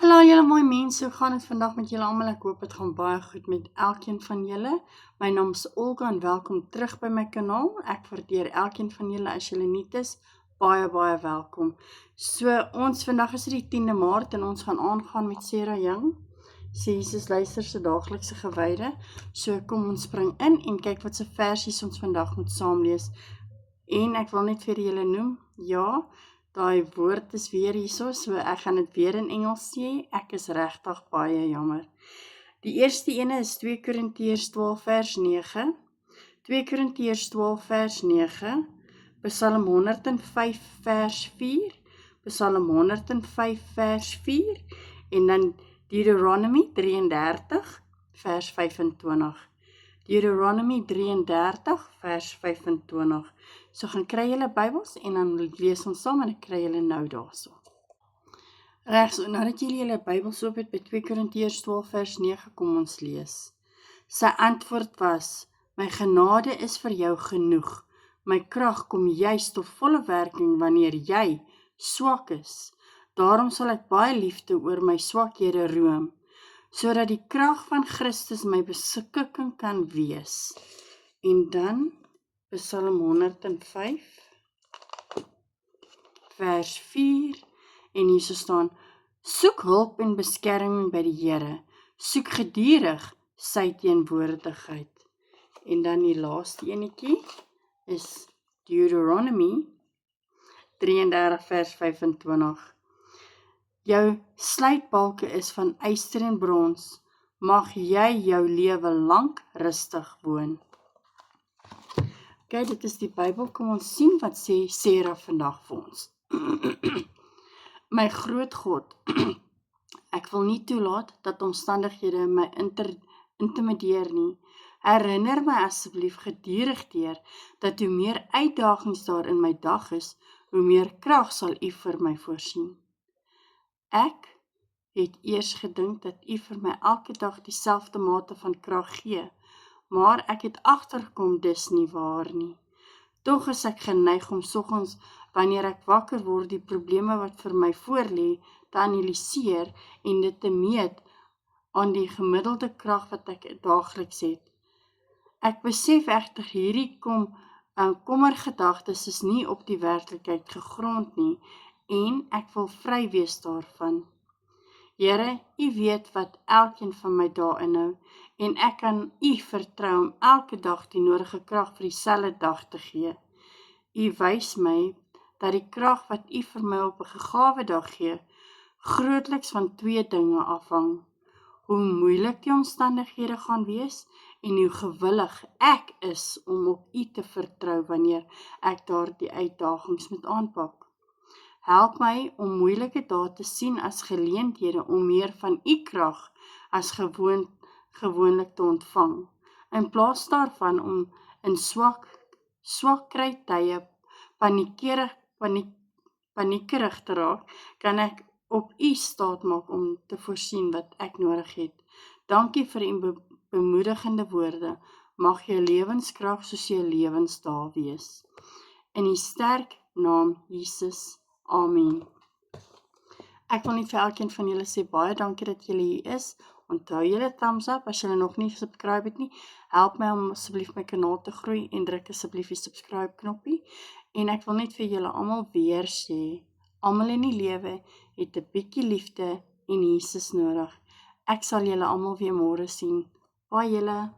Hallo julle mooi mense, hoe gaan het vandag met julle almal? Ek hoop het gaan baie goed met elkeen van julle. My naam is Olga en welkom terug by my kanaal. Ek waardeer elkeen van julle as julle nuut is. Baie welkom. So ons vandag is die 10de Maart en ons gaan aangaan met Sarah Young. Sê Jesus luister se daaglikse gewyde. So kom ons spring in en kyk wat se versies ons vandag moet saam lees. En ek wil net vir julle noem, ja, daai woord is weer hierso, so ek gaan dit weer in Engels sê. Ek is regtig baie jammer. Die eerste ene is 2 Korintiërs 12 vers 9. 2 Korintiërs 12 vers 9. Psalm 105 vers 4. Psalm 105 vers 4 en dan Deuteronomy 33 vers 25. Deuteronomy 33 vers 25. So gaan kry julle Bybels en dan lees ons saam en ek kry julle nou daarso. Reg, so nadat julle julle Bybels oop het by 2 Korintiërs 12 vers 9 kom ons lees. Sy antwoord was: my genade is vir jou genoeg. My krag kom juis tot volle werking wanneer jy swak is. Daarom sal ek baie liefde oor my swakhede roem, sodat die krag van Christus my beskikking kan wees. En dan Psalm 105 vers 4 en hier so staan: soek hulp en beskerming by die Here, soek gedurig sy teenwoordigheid. En dan die laaste enetjie is Deuteronomy 33 vers 25. Jou sluitbalke is van yster en brons, mag jy jou lewe lank rustig woon. Okay, dit is die Bybel, kom ons sien wat sê Sarah vandag vir ons. My groot God, ek wil nie toelaat dat omstandighede my intimideer nie. Herinner my asseblief gedurig deur dat hoe meer uitdagings daar in my dag is, hoe meer krag sal U vir my voorsien. Ek het eers gedink dat U vir my elke dag dieselfde mate van krag gee, maar ek het agtergekom dis nie waar nie. Tog is ek geneig om soggens wanneer ek wakker word die probleme wat vir my voorlê te analiseer en dit te meet aan die gemiddelde krag wat ek daagliks het. Ek besef egter hierdie kommergedagtes is nie op die werklikheid gegrond nie en ek wil vry wees daarvan. Here, U weet wat elkeen van my dae inhou en ek kan U vertrou om elke dag die nodige krag vir dieselfde dag te gee. U wys my dat die krag wat U vir my op 'n gegawe dag gee, grootliks van 2 dinge afhang: hoe moeilik die omstandighede gaan wees en hoe gewillig ek is om op U te vertrou wanneer ek daardie uitdagings moet aanpak. Help my om moeilike dae te sien as geleenthede om meer van U krag as gewoonlik te ontvang, in plaas daarvan om in swak tye paniekerig te raak, kan ek op U staat maak om te voorsien wat ek nodig het. Dankie vir U bemoedigende woorde. Mag jou lewenskrag soos jou lewensdae wees. In die sterk naam Jesus. Amen. Ek wil net vir elkeen van julle sê baie dankie dat julle hier is. Onthou julle thumbs up as julle nog nie subscribe het nie. Help my om asseblief my kanaal te groei en druk asseblief die subscribe knoppie. En ek wil net vir julle almal weer sê, almal in die lewe het 'n bietjie liefde en Jesus nodig. Ek sal julle almal weer môre sien. Baie julle.